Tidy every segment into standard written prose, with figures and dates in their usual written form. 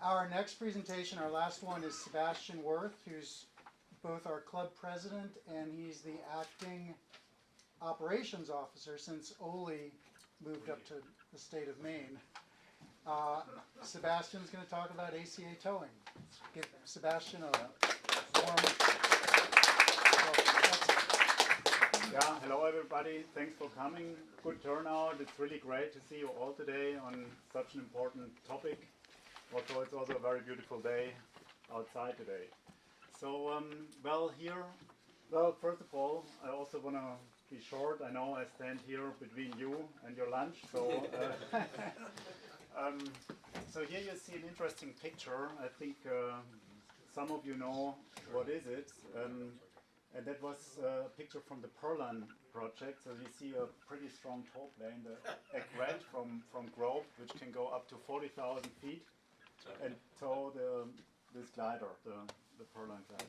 Our next presentation, our last one, is Sebastian Wuerth, who's both our club president and he's the acting operations officer since Oli moved up to the state of Maine. Sebastian's going to talk about ACA Towing. Give Sebastian a warm welcome. Yeah, hello everybody. Thanks for coming. Good turnout. It's really great to see you all today on such an important topic. Also, it's also a very beautiful day outside today. So, first of all, I also want to be short. I know I stand here between you and your lunch. So, so here you see an interesting picture. I think some of you know what is it. And that was a picture from the Perlan project. So you see a pretty strong tow plane, a grant from Grove, which can go up to 40,000 feet and tow this glider, the Perlan glider.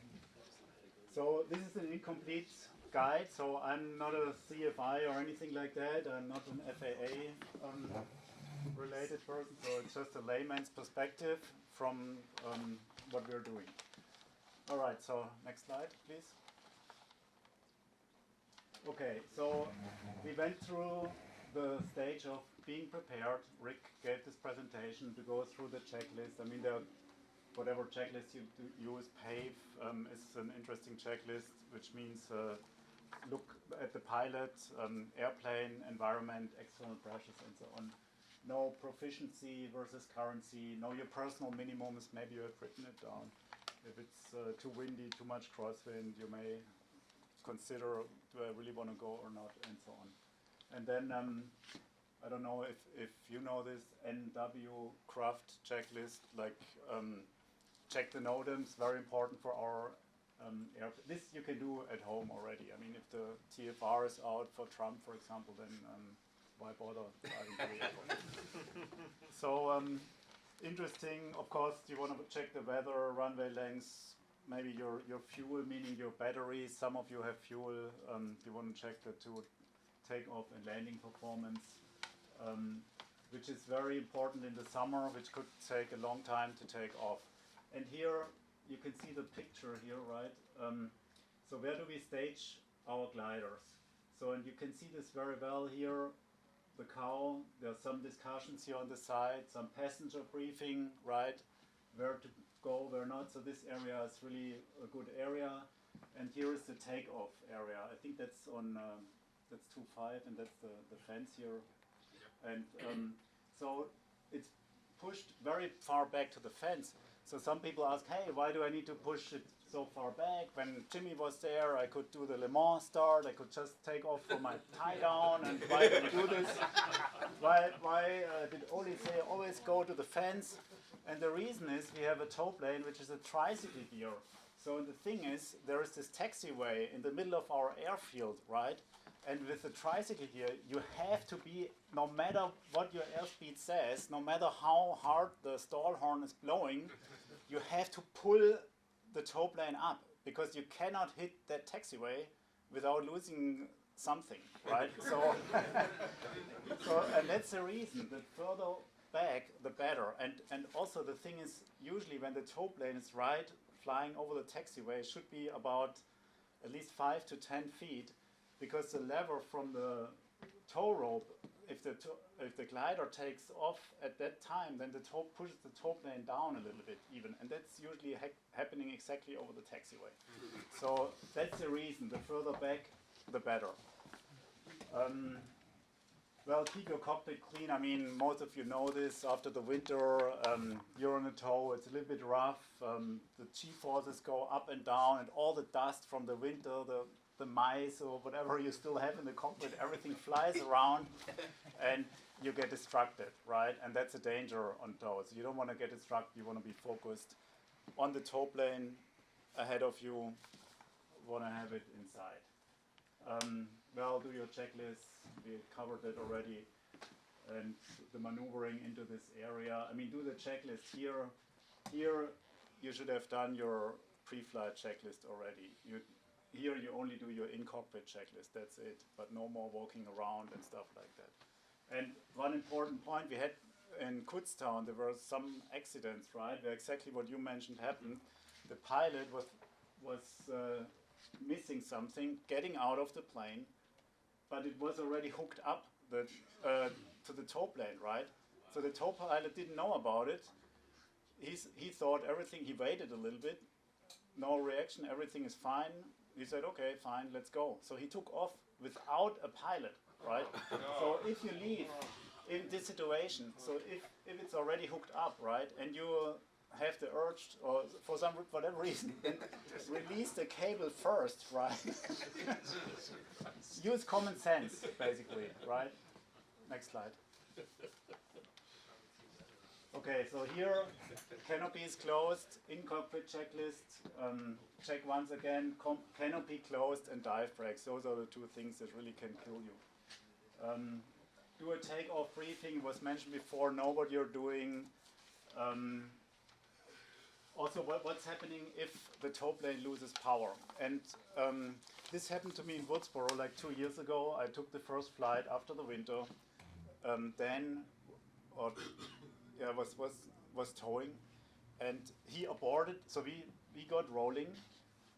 So this is an incomplete guide. So I'm not a CFI or anything like that. I'm not an FAA related person. So it's just a layman's perspective from what we're doing. All right. So next slide, please. Okay, so we went through the stage of being prepared. Rick gave this presentation to go through the checklist. I mean, whatever checklist you use, PAVE is an interesting checklist, which means look at the pilot, airplane, environment, external pressures, and so on. Know proficiency versus currency. Know your personal minimums. Maybe you have written it down. If it's too windy, too much crosswind, you may consider, do I really want to go or not, and so on. And then, I don't know if you know this NW craft checklist, like check the NOTAMs, very important for our airplane. This you can do at home already. I mean, if the TFR is out for Trump, for example, then why bother driving to the airport? So, interesting, of course, you want to check the weather, runway lengths, maybe your fuel, meaning your battery. Some of you have fuel. You want to check the takeoff and landing performance, which is very important in the summer, which could take a long time to take off. And here you can see the picture here, right? So where do we stage our gliders? So, and you can see this very well here. The cow, there are some discussions here on the side, some passenger briefing, right? Where to go, where not. So this area is really a good area. And here is the takeoff area. I think that's on, that's 2.5, and that's the fence here. And so it's pushed very far back to the fence. So some people ask, hey, why do I need to push it so far back? When Jimmy was there, I could do the Le Mans start. I could just take off from my tie down. And why did I do this? Why did Oli say always go to the fence? And the reason is we have a tow plane, which is a tricycle gear. So the thing is, there is this taxiway in the middle of our airfield, right? And with the tricycle gear, you have to be, no matter what your airspeed says, no matter how hard the stall horn is blowing, you have to pull the tow plane up, because you cannot hit that taxiway without losing something, right? So, and that's the reason. The further back, the better. And also the thing is, usually when the tow plane is flying over the taxiway, it should be about at least 5 to 10 feet, because the lever from the tow rope, if the glider takes off at that time, then the tow pushes the tow plane down a little bit even, and that's usually happening exactly over the taxiway. So that's the reason. The further back, the better. Well, keep your cockpit clean. I mean, most of you know this. After the winter, you're on a tow. It's a little bit rough. The G-forces go up and down, and all the dust from the winter, the mice or whatever you still have in the cockpit, everything flies around, and you get distracted, right? And that's a danger on tows. You don't want to get distracted. You want to be focused on the tow plane ahead of you. Want to have it inside. Well, do your checklist. We covered that already. And the maneuvering into this area. I mean, do the checklist here. Here, you should have done your pre-flight checklist already. Here, you only do your in-cockpit checklist. That's it. But no more walking around and stuff like that. And one important point, we had in Kutztown there were some accidents, right? Where exactly what you mentioned happened. The pilot was missing something, getting out of the plane, but it was already hooked up to the tow plane, right? So the tow pilot didn't know about it. He thought everything, he waited a little bit, no reaction, everything is fine. He said, okay, fine, let's go. So he took off without a pilot, right? So if you leave in this situation, so if it's already hooked up, right, and you have the urge, or for whatever reason, release the cable first, right? Use common sense, basically, right? Next slide. Okay, so here, canopy is closed, in-cockpit checklist, check once again, canopy closed and dive brakes. Those are the two things that really can kill you. Do a takeoff briefing, was mentioned before, know what you're doing. Also, what's happening if the tow plane loses power? And this happened to me in Woodsboro like 2 years ago. I took the first flight after the winter. Was towing, and he aborted. So we got rolling.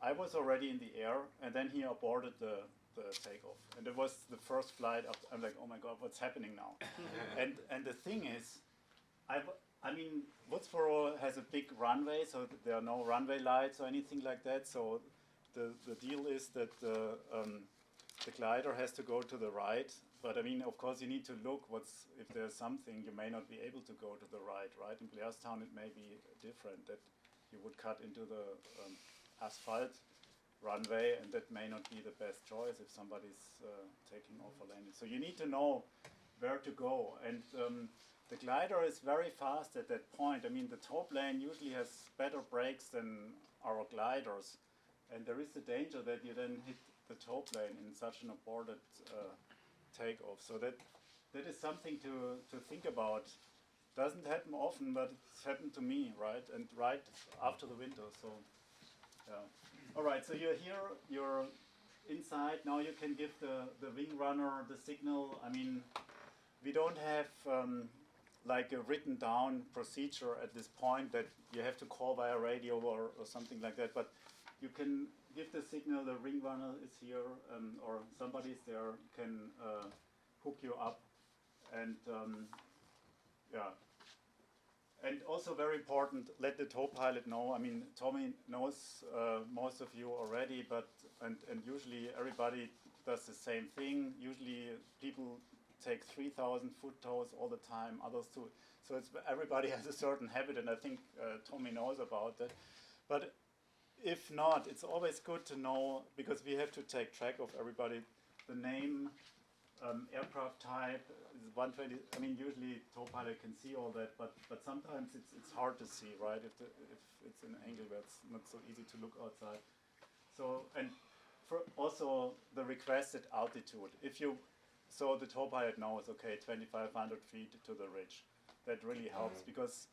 I was already in the air, and then he aborted the takeoff. And it was the first flight. I'm like, oh my God, what's happening now? and the thing is, I mean, Woodsboro has a big runway, so there are no runway lights or anything like that. So the deal is that the glider has to go to the right. But I mean, of course, you need to look if there's something, you may not be able to go to the right. In Blairstown, it may be different, that you would cut into the asphalt runway, and that may not be the best choice if somebody's taking off or landing. So you need to know where to go. And the glider is very fast at that point. I mean, the tow plane usually has better brakes than our gliders. And there is the danger that you then hit the tow plane in such an aborted takeoff. So that is something to think about. Doesn't happen often, but it's happened to me, right? And right after the winter. So, yeah. All right. So you're here. You're inside. Now you can give the wing runner the signal. I mean, we don't have like a written down procedure at this point that you have to call via radio or something like that. But you can give the signal, the wing runner is here, or somebody's there, can hook you up. And yeah. And also very important, let the tow pilot know. I mean, Tommy knows most of you already, but and usually everybody does the same thing. Usually people take 3,000 foot tows all the time, others too. So everybody has a certain habit, and I think Tommy knows about that. But if not, it's always good to know, because we have to take track of everybody, the name, aircraft type, is 120. I mean, usually tow pilot can see all that, but sometimes it's hard to see, right? If it's an angle where it's not so easy to look outside. So, and for also the requested altitude. So the tow pilot knows, okay, 2,500 feet to the ridge. That really helps, because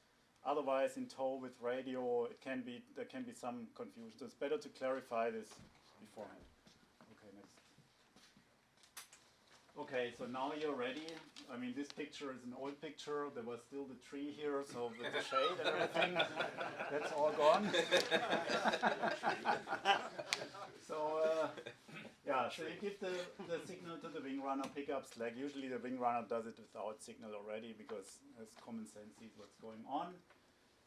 otherwise, in tow with radio, there can be some confusion. So it's better to clarify this beforehand. Okay, next. Okay, so now you're ready. I mean, this picture is an old picture. There was still the tree here, so with the shade and everything, that's all gone. So, yeah, so you give the signal to the wing runner, pick up slack. Usually the wing runner does it without signal already, because as common sense sees what's going on.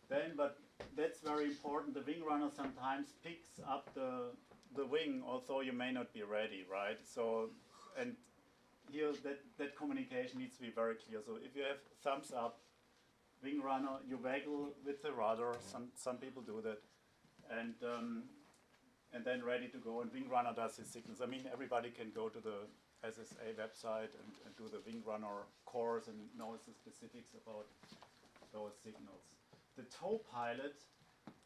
Then, but that's very important, the wing runner sometimes picks up the wing, although you may not be ready, right? So, and here that communication needs to be very clear. So if you have thumbs up, wing runner, you waggle with the rudder, some people do that, and then ready to go, and wing runner does his signals. I mean, everybody can go to the SSA website and do the wing runner course and knows the specifics about those signals. The tow pilot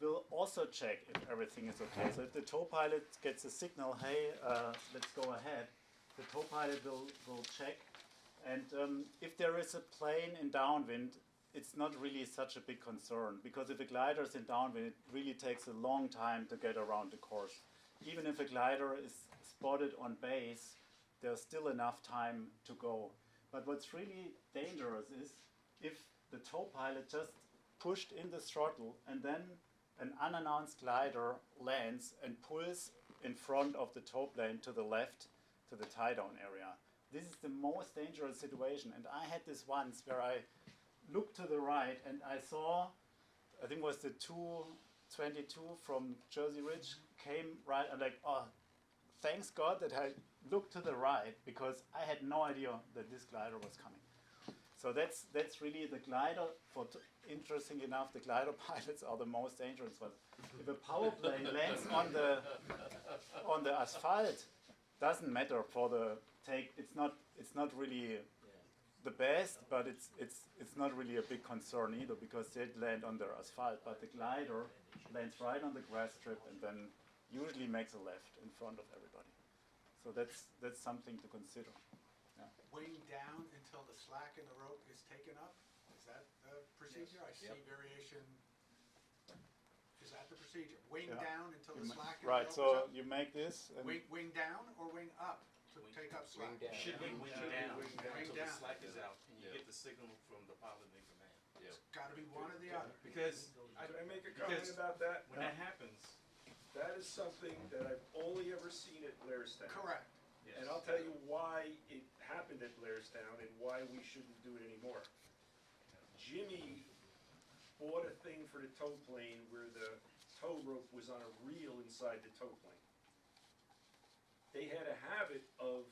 will also check if everything is okay. So if the tow pilot gets a signal, hey, let's go ahead, the tow pilot will check. And if there is a plane in downwind, it's not really such a big concern, because if a glider is in downwind, it really takes a long time to get around the course. Even if a glider is spotted on base, there's still enough time to go. But what's really dangerous is if the tow pilot just pushed in the throttle, and then an unannounced glider lands and pulls in front of the tow plane to the left to the tie down area. This is the most dangerous situation, and I had this once where I looked to the right and I saw, I think it was the 222 from Jersey Ridge came right. I'm like, oh, thanks God that I looked to the right, because I had no idea that this glider was coming. So that's really the glider. Interesting enough, the glider pilots are the most dangerous ones. If a power plane lands on the asphalt, doesn't matter for the take. It's not really the best, but it's not really a big concern either, because they land on their asphalt. But the glider lands right on the grass strip and then usually makes a left in front of everybody. So that's something to consider. Yeah. Wing down until the slack in the rope is taken up? Is that the procedure? I see variation. Is that the procedure? Wing Yeah. down until the slack in Right. the rope is So up? you make this. And Wing down or wing up to take up slack? Wing down. Should be wing down Wing until the down. slack is out, and you get the signal from the pilot in command. It's gotta be one or the other. Because Can I make a comment Because- about that? when that happens, That is something that I've only ever seen at Blairstown. Correct. And I'll tell you why it happened at Blairstown and why we shouldn't do it anymore. Jimmy bought a thing for the tow plane where the tow rope was on a reel inside the tow plane. They had a habit of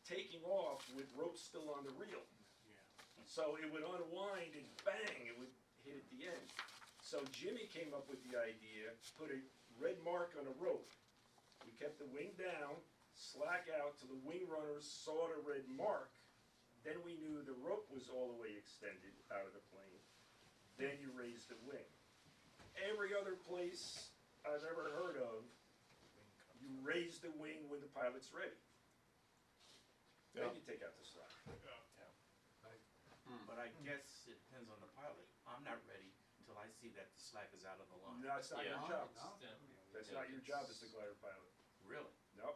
taking off with rope still on the reel. So it would unwind and bang, it would hit at the end. So Jimmy came up with the idea, put a red mark on a rope. We kept the wing down, slack out till the wing runners saw the red mark. Then we knew the rope was all the way extended out of the plane. Then you raise the wing. Every other place I've ever heard of, you raise the wing when the pilot's ready. Then you take out the slack. but I guess it depends on the pilot. I'm not ready until I see that the slack is out of the line. No, it's not your Yeah. job. No. That's not your job as the glider pilot. Really? No,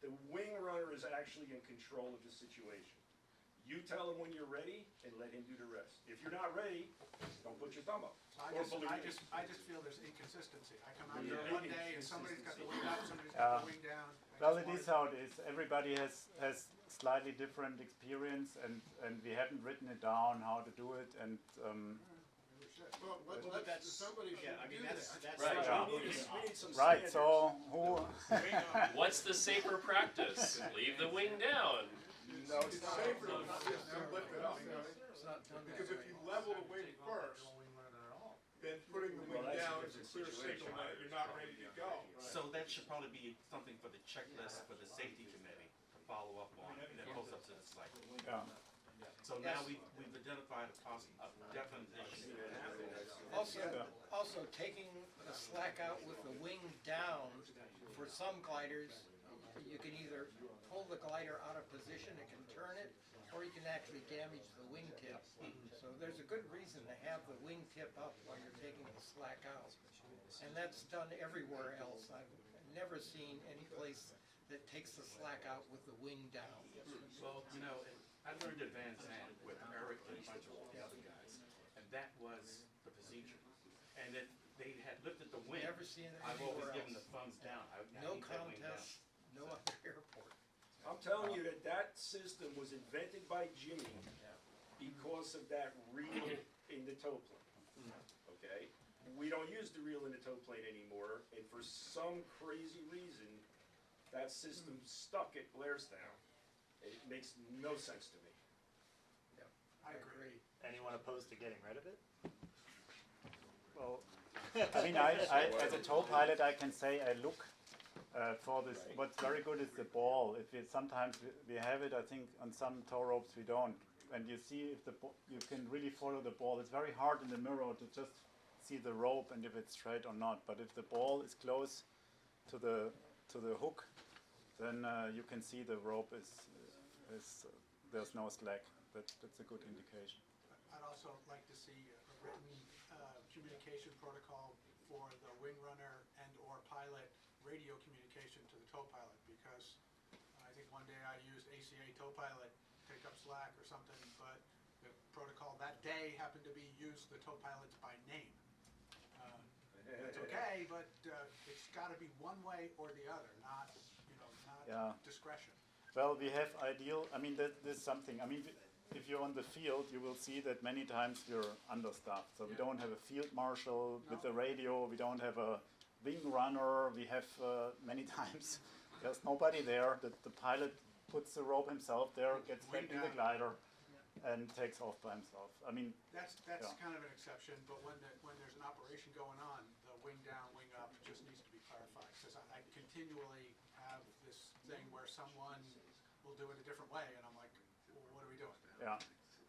the wing runner is actually in control of the situation. You tell him when you're ready and let him do the rest. If you're not ready, don't put your thumb up. I Or just, believe I me. just, I just feel there's inconsistency. I come out Yeah. there one day and somebody's got the wing up, somebody's Yeah. got the wing down. I Well, just it is wanted- how it is. Everybody has slightly different experience, and we haven't written it down how to do it. And we should. Well, somebody should do that. Right. Yeah. We need some right. standards. So who? What's the safer practice? Leave the wing down. No, it's not. Safer to lift it up. Because if you level the wing first, then putting the wing Well, that's a down is a different clear situation. signal that you're not ready to go. So that should probably be something for the checklist for the safety committee to follow up on, and then post up to the site. Yeah. So now we've identified a definite issue. Also, taking the slack out with the wing down, for some gliders, you can either pull the glider out of position, it can turn it, or you can actually damage the wingtip. So there's a good reason to have the wingtip up while you're taking the slack out. And that's done everywhere else. I've never seen any place that takes the slack out with the wing down. Well, you know, I learned at Van Zandt with Eric and a bunch of the other guys, and that was the procedure. And if they had lifted the wing, Never seen it I've always anywhere given the else. thumbs down. I No need that wing down. contest, no other airport. I'm telling you that system was invented by Jimmy because of that reel in the tow plane. Okay? We don't use the reel in the tow plane anymore, and for some crazy reason, that system stuck at Blairstown. It makes no sense to me. I agree. Anyone opposed to getting rid of it? Well, I mean, I as a tow pilot, I can say I look for this. What's very good is the ball. If it, sometimes we have it, I think on some tow ropes we don't. And you see if you can really follow the ball. It's very hard in the mirror to just see the rope and if it's straight or not. But if the ball is close to the hook, then you can see the rope is there's no slack. That's a good indication. I'd also like to see a written communication protocol for the wing runner and or pilot radio communication to the tow pilot, because I think one day I used ACA Tow Pilot, take up slack or something, but the protocol that day happened to be use the tow pilots by name. It's okay, but it's got to be one way or the other, not Yeah. discretion. Well, we have ideal. I mean, there's something. I mean, if you're on the field, you will see that many times we're understaffed. So we don't have a field marshal with a radio. We don't have a wing runner. We have many times there's nobody there. The pilot puts the rope himself there, gets back in the glider, and takes off by himself. I mean, That's kind of an exception, but when there's an operation going on, the wing down, wing up just needs to be clarified. Because I continually have this thing where someone will do it a different way, and I'm like, well, what are we doing? yeah.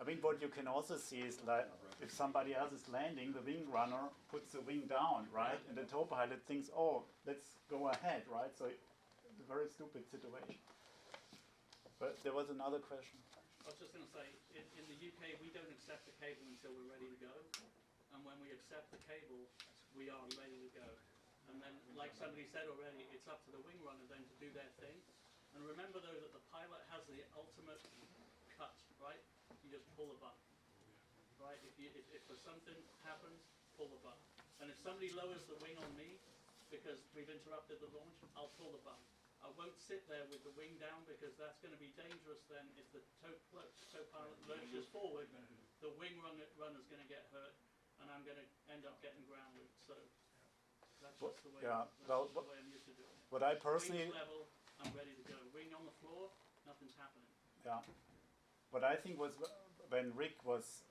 I mean, what you can also see is like if somebody else is landing, the wing runner puts the wing down, right? And the tow pilot thinks, oh, let's go ahead, right? So it's a very stupid situation. But there was another question. I was just going to say, in the UK, we don't accept the cable until we're ready to go. And when we accept the cable, we are ready to go. And then, like somebody said already, it's up to the wing runner then to do their thing. And remember, though, that the pilot has the ultimate cut, right? You just pull the button, right? If there's something happens, pull the button. And if somebody lowers the wing on me because we've interrupted the launch, I'll pull the button. I won't sit there with the wing down because that's going to be dangerous then. If the tow pilot lurches forward, the wing runner's going to get hurt and I'm going to end up getting grounded. So that's just the way, the way I'm used to doing it. What I personally... Wing level, I'm ready to go. Wing on the floor, nothing's happening. Yeah. What I think was when Rick was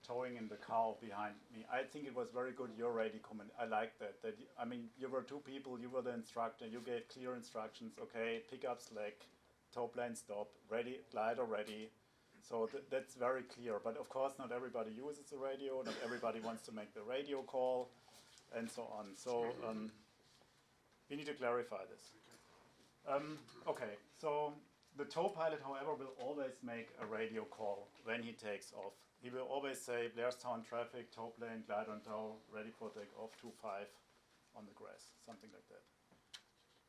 towing in the car behind me, I think it was very good your radio comment. I like that. I mean, you were two people, you were the instructor, you gave clear instructions, okay, pick up slack, tow plane stop, ready, glider ready. So that's very clear. But of course not everybody uses the radio, not everybody wants to make the radio call, and so on. So we need to clarify this. Okay, so the tow pilot, however, will always make a radio call when he takes off. He will always say, Blairstown traffic, tow plane, glider and tow, ready for takeoff, 25 on the grass, something like that.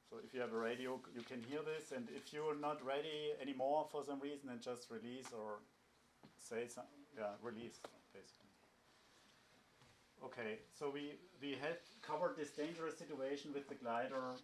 So if you have a radio, you can hear this, and if you're not ready anymore for some reason, then just release or say something, release, basically. Okay, so we had covered this dangerous situation with the glider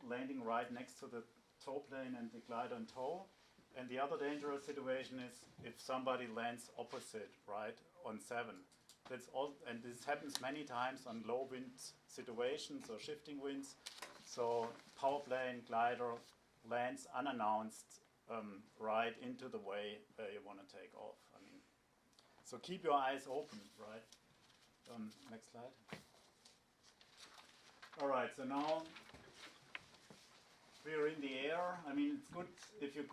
landing right next to the tow plane and the glider in tow. And the other dangerous situation is if somebody lands opposite, right, on 7. That's all, and this happens many times on low wind situations or shifting winds. So power plane, glider lands unannounced right into the way you want to take off. I mean, so keep your eyes open, right? Next slide. All right, so now we're in the air. I mean, it's good if you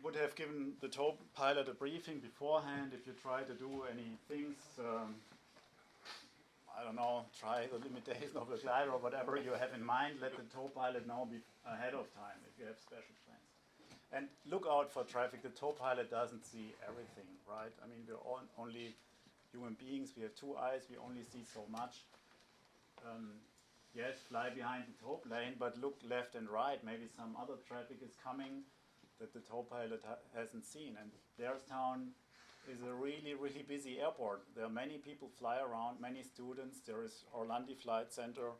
would have given the tow pilot a briefing beforehand. If you try to do any things, I don't know, try the limitation of the glider or whatever you have in mind, let the tow pilot know ahead of time if you have special plans. And look out for traffic. The tow pilot doesn't see everything, right? I mean, we're all only human beings. We have two eyes. We only see so much. Yes, fly behind the tow plane, but look left and right. Maybe some other traffic is coming that the tow pilot hasn't seen. And Blairstown is a really, really busy airport. There are many people fly around, many students. There is Orlandi Flight Center.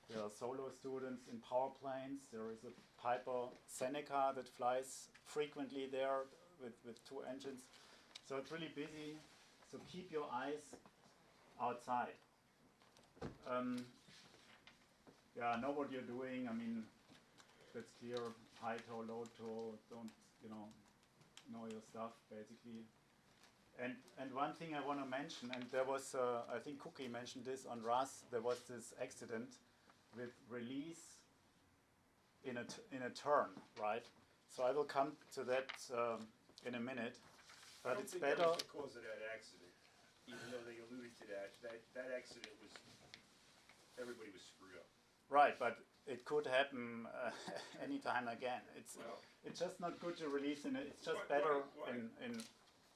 There are solo students in power planes. There is a Piper Seneca that flies frequently there with 2 engines. So it's really busy. So keep your eyes outside. Yeah, know what you're doing. I mean, that's clear. High tow, low tow. Don't, know your stuff basically. And one thing I want to mention, and there was, I think Cookie mentioned this on RAS. There was this accident with release in a turn, right? So I will come to that in a minute. But it's better. That was the cause of that accident, even though they alluded to that. That accident was, everybody was screwed up. Right, but it could happen anytime again. It's just not good to release in it. It's just better in.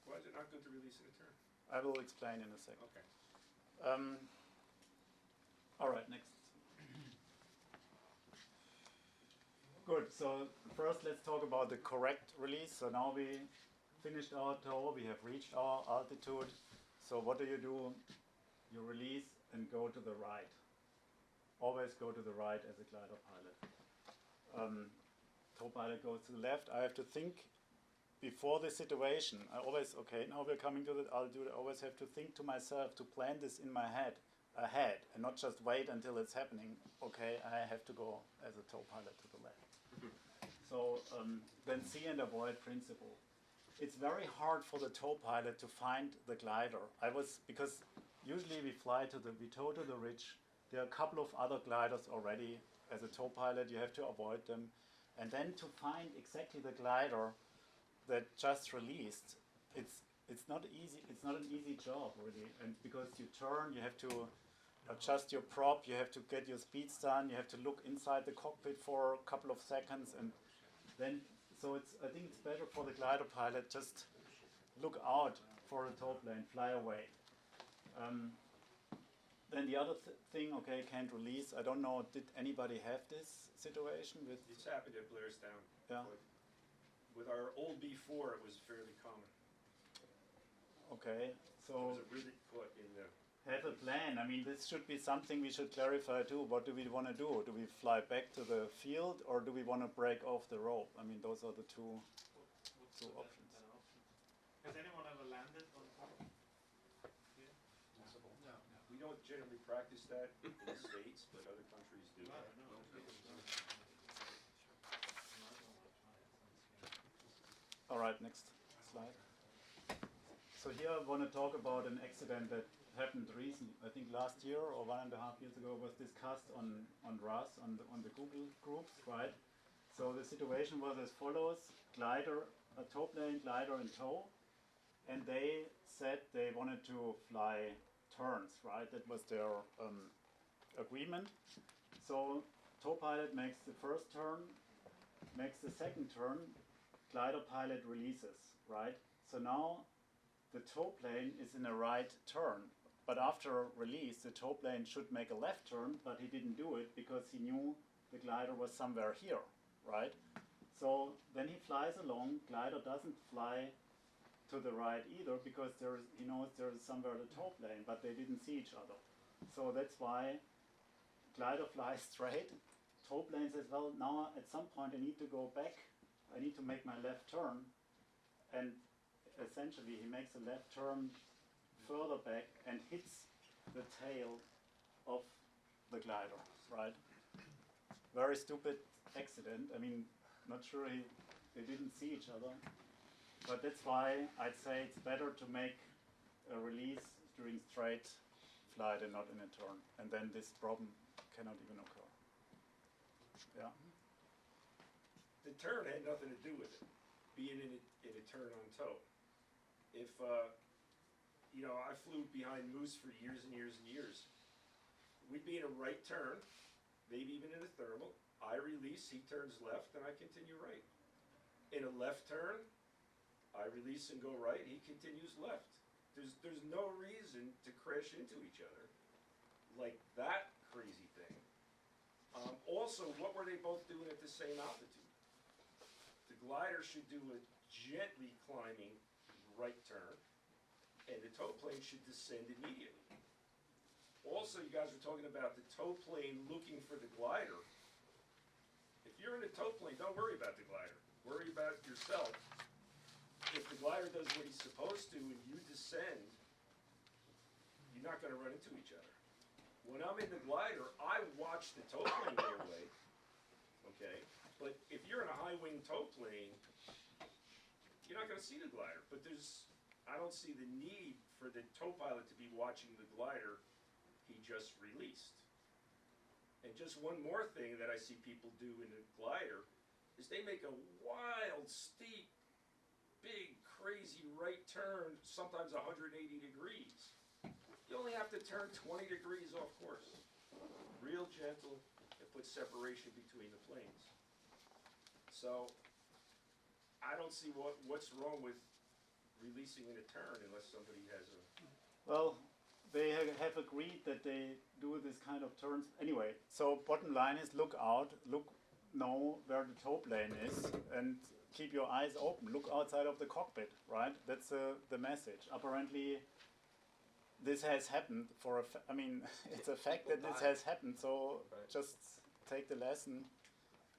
Why is it not good to release in a turn? I will explain in a second. Okay. All right, next. Good. So first, let's talk about the correct release. So now we finished our tow, we have reached our altitude. So what do? You release and go to the right. Always go to the right as a glider pilot. Tow pilot goes to the left. I have to think before the situation. I always, okay, now we're coming to the altitude. I always have to think to myself to plan this in my head ahead and not just wait until it's happening. Okay, I have to go as a tow pilot to the left. So then see and avoid principle. It's very hard for the tow pilot to find the glider. Because usually we tow to the ridge. There are a couple of other gliders already. As a tow pilot, you have to avoid them. And then to find exactly the glider that just released, it's not easy. It's not an easy job really. And because you turn, you have to adjust your prop, you have to get your speeds done, you have to look inside the cockpit for a couple of seconds, and then I think it's better for the glider pilot just look out for a tow plane, fly away. Then the other thing, okay, can't release. I don't know, did anybody have this situation with? It's happened at Blairstown. Yeah. But with our old B4, it was fairly common. Okay, There so was a rivet put in the. have a plan. I mean, this should be something we should clarify too. What do we want to do? Do we fly back to the field or do we want to break off the rope? I mean, those are the two options. Has anyone ever landed on top? We don't generally practice that in the States, but other countries do. All right, next slide. So here I want to talk about an accident that happened recently. I think last year or 1.5 years ago was discussed on RAS, on the Google groups, right? So the situation was as follows: a tow plane glider in tow, and they said they wanted to fly turns, right? That was their agreement. So tow pilot makes the first turn, makes the second turn, glider pilot releases, right? So now the tow plane is in a right turn, but after release the tow plane should make a left turn, but he didn't do it because he knew the glider was somewhere here, right? So then he flies along, glider doesn't fly to the right either because he knows there is somewhere the tow plane, but they didn't see each other. So that's why glider flies straight, tow plane says, well, now at some point I need to go back, I need to make my left turn, and essentially he makes a left turn further back and hits the tail of the glider, right? Very stupid accident. I mean, not sure they didn't see each other. But that's why I'd say it's better to make a release during straight flight and not in a turn. And then this problem cannot even occur. Yeah. The turn had nothing to do with it, being in a turn on tow. If, I flew behind Moose for years and years and years. We'd be in a right turn, maybe even in a thermal. I release, he turns left, and I continue right. In a left turn, I release and go right, he continues left. There's no reason to crash into each other like that crazy thing. Also, what were they both doing at the same altitude? The glider should do a gently climbing right turn, and the tow plane should descend immediately. Also, you guys were talking about the tow plane looking for the glider. If you're in a tow plane, don't worry about the glider. Worry about yourself. If the glider does what he's supposed to and you descend, you're not going to run into each other. When I'm in the glider, I watch the tow plane go away, okay? But if you're in a high-wing tow plane, you're not going to see the glider. But I don't see the need for the tow pilot to be watching the glider he just released. And just one more thing that I see people do in a glider is they make a wild, steep, big, crazy right turn, sometimes 180 degrees. You only have to turn 20 degrees off course. Real gentle and put separation between the planes. So I don't see what's wrong with releasing in a turn unless somebody has a... Well, they have agreed that they do this kind of turns. Anyway, so bottom line is look out, look know where the tow plane is and keep your eyes open. Look outside of the cockpit, right? That's the message. Apparently, this has happened I mean, it's a fact that this has happened. So just take the lesson.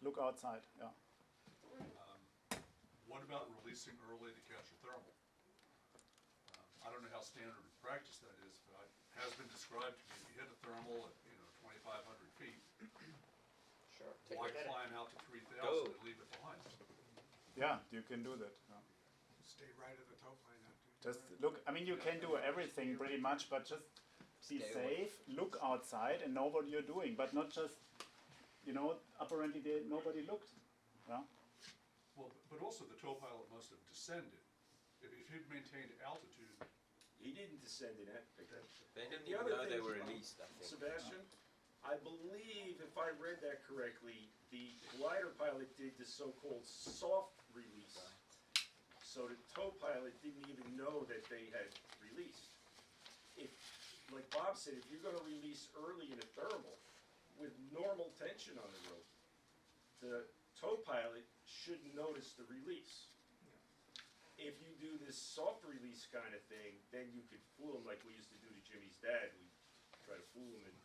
Look outside. Yeah. What about releasing early to catch a thermal? I don't know how standard practice that is, but it has been described to me. You hit a thermal at 2,500 feet. Sure. Why climb out to 3,000 and leave it behind? Yeah, you can do that. Yeah. Stay right at the tow plane after. Just look. I mean, you can do everything pretty much, but just be safe. Look outside and know what you're doing, but not just. Apparently nobody looked. Yeah. Well, but also the tow pilot must have descended. If he'd maintained altitude, He didn't descend in that picture. They didn't The even other know they thing, were released, I think. Sebastian, I believe, if I read that correctly, the glider pilot did the so-called soft release. So the tow pilot didn't even know that they had released. If, like Bob said, if you're gonna release early in a thermal with normal tension on the rope, the tow pilot shouldn't notice the release. If you do this soft release kind of thing, then you could fool him like we used to do to Jimmy's dad. We try to fool him and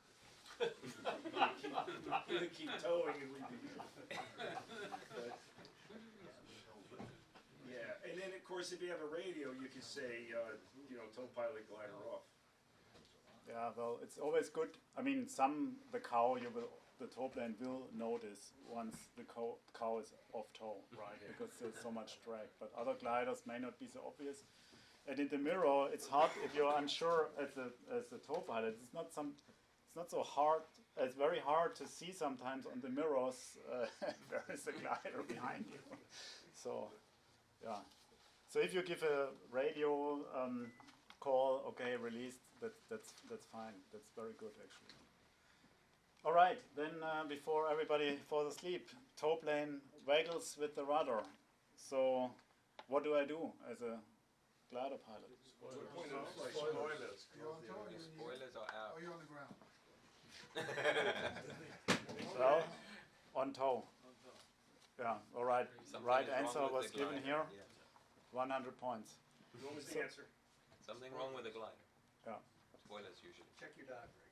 he would keep towing and we'd be. Yeah, and then of course if you have a radio, you can say, tow pilot glider off. Yeah, well, it's always good. I mean, the tow plane will notice once the cow is off tow, right? Because there's so much drag. But other gliders may not be so obvious. And in the mirror, it's hard if you're unsure as a tow pilot. It's not so hard. It's very hard to see sometimes on the mirrors there is a glider behind you. So, yeah. So if you give a radio call, okay, released. That's fine. That's very good, actually. All right, then before everybody falls asleep, tow plane waggles with the rudder. So, what do I do as a glider pilot? spoilers. The spoilers are out. You're on the ground. Well, on tow. Yeah. All right. Something Right is wrong answer with was the given glider. here. Yeah. 100 points. What was the answer? Something wrong with the glider. Yeah. Spoilers usually. Check your dog rig.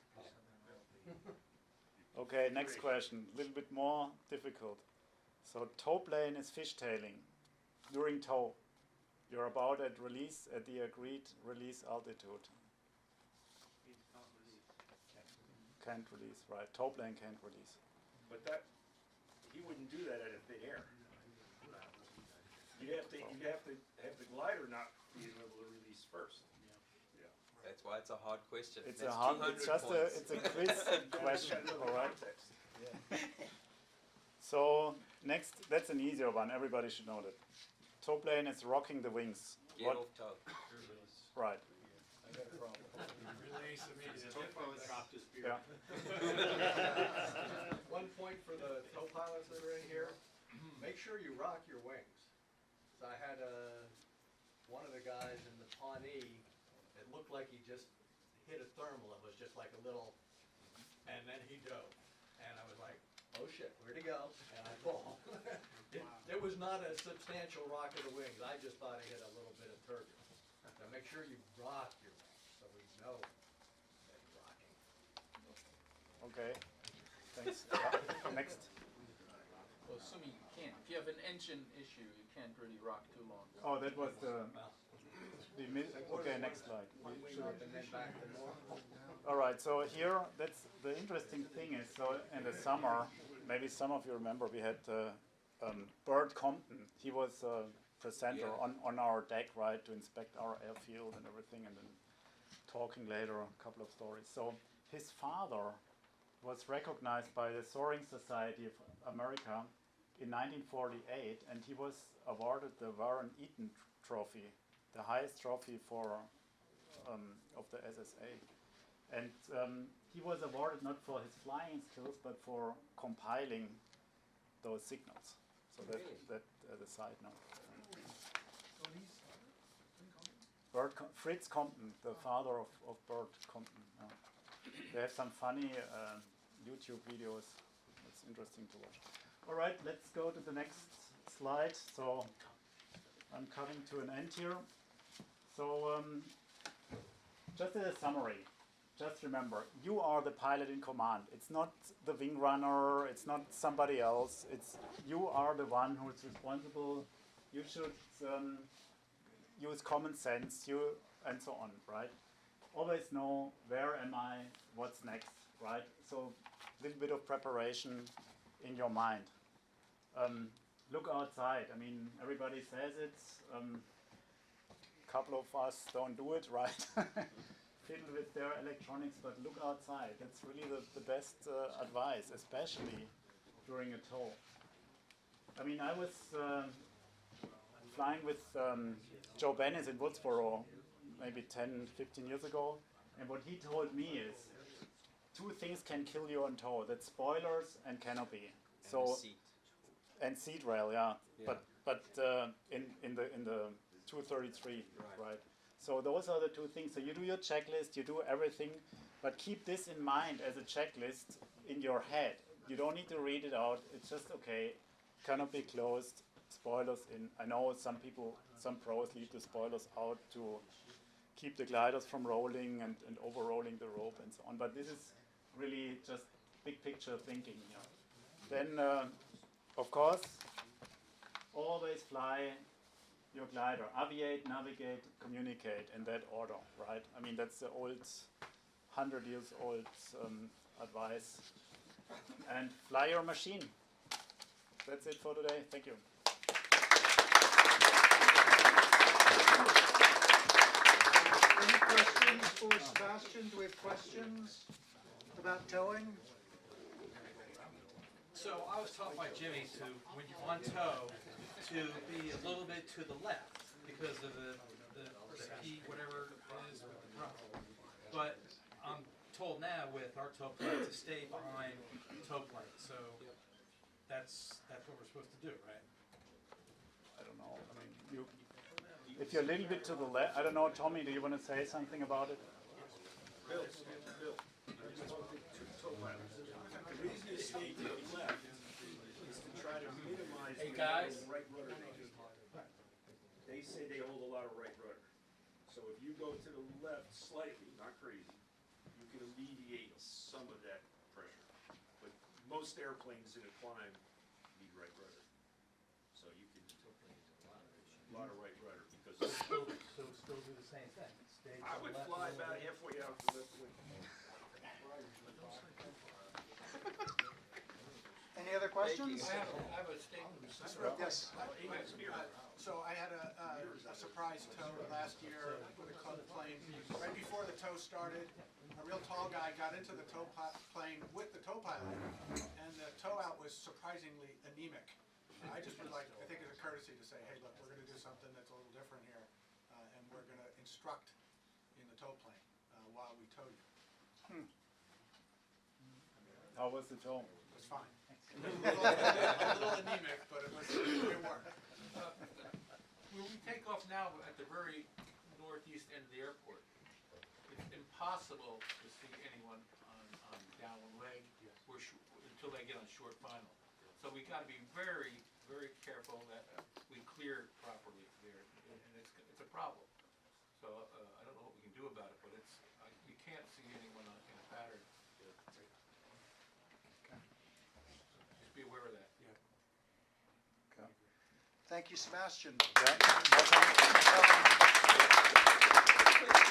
Okay, next question. A little bit more difficult. So tow plane is fishtailing. During tow, you're about at release at the agreed release altitude. Can't release, right? Tow plane can't release. But he wouldn't do that out of thin air. You'd have to have the glider not be able to release first. That's why it's a hard question. It's That's a hard. 200 It's just points. it's a quiz question. All right. Context. So next, that's an easier one. Everybody should know that. Tow plane is rocking the wings. Get What? off tow. Right. Release immediately. Yeah. One point for the tow pilots that are in here, make sure you rock your wings. So I had one of the guys in the Pawnee, it looked like he just hit a thermal. It was just like a little, and then he dove. And I was like, oh shit, where'd he go? And I pulled. It was not a substantial rock of the wings. I just thought he hit a little bit of turbulence. So make sure you rock your wings so we know that you're rocking. Okay. Thanks. Yeah. Next. Well, assuming you can't. If you have an engine issue, you can't really rock too long. Oh, that was the okay, next slide. One wing up and then back to normal. All right, so here, that's the interesting thing is, so in the summer, maybe some of you remember, we had Bert Compton. He was a presenter on our deck, right, to inspect our airfield and everything, and then talking later a couple of stories. So his father was recognized by the Soaring Society of America in 1948, and he was awarded the Warren Eaton Trophy, the highest trophy for of the SSA. And he was awarded not for his flying skills, but for compiling those signals. So that as a side note. Fritz Compton, the father of Bert Compton. They have some funny YouTube videos. It's interesting to watch. All right, let's go to the next slide. So I'm coming to an end here. So just as a summary, just remember, you are the pilot in command. It's not the wing runner, it's not somebody else. It's you are the one who is responsible. You should use common sense, and so on, right? Always know where am I, what's next, right? So a little bit of preparation in your mind. Look outside. I mean, everybody says it. Couple of us don't do it, right? Fiddle with their electronics, but look outside. That's really the best advice, especially during a tow. I mean, I was flying with Joe Bennis in Woodsboro maybe 10, 15 years ago, and what he told me is 2 things can kill you on tow. That's spoilers and canopy. And seat rail, yeah. But in the 233, right? So those are the 2 things. So you do your checklist, you do everything, but keep this in mind as a checklist in your head. You don't need to read it out. It's just okay. Canopy closed, spoilers in. I know some pros leave the spoilers out to keep the gliders from rolling and over-rolling the rope and so on. But this is really just big picture thinking here. Then, of course, always fly your glider. Aviate, navigate, communicate in that order, right? I mean, that's the old, 100 years old advice. And fly your machine. That's it for today. Thank you. Any questions for Sebastian? Do we have questions about towing? So I was taught by Jimmy to, when you're on tow, to be a little bit to the left because of the key, whatever it is with the drum. But I'm told now with our tow plane to stay behind the tow plane. So that's what we're supposed to do, right? I don't know. I mean, if you're a little bit to the left, I don't know, Tommy, do you want to say something about it? Bill, toe pilots. The reason you stay to the left is to try to minimize Hey, the guys. amount of right rudder. They say they hold a lot of right rudder. So if you go to the left slightly, not crazy, you can alleviate some of that pressure. But most airplanes in a climb need right rudder. So you can, a lot of right rudder because Still do the same thing. Stay to I the would left fly a little about bit. halfway out the left wing. Any other questions? I have a statement. Yes. So I had a surprise tow last year with a club plane. Right before the tow started, a real tall guy got into the tow plane with the tow pilot, and the tow out was surprisingly anemic. I just would like, I think it's a courtesy to say, hey, look, we're going to do something that's a little different here, and we're going to instruct in the tow plane while we tow you. How was the tow? It was fine. It was a little anemic, but it worked. When we take off now at the very northeast end of the airport, it's impossible to see anyone on downwind leg until they get on short final. So we got to be very, very careful that we clear properly there, and it's a problem. So I don't know what we can do about it, but you can't see anyone in a pattern. Just be aware of that. Thank you, Sebastian. Yeah.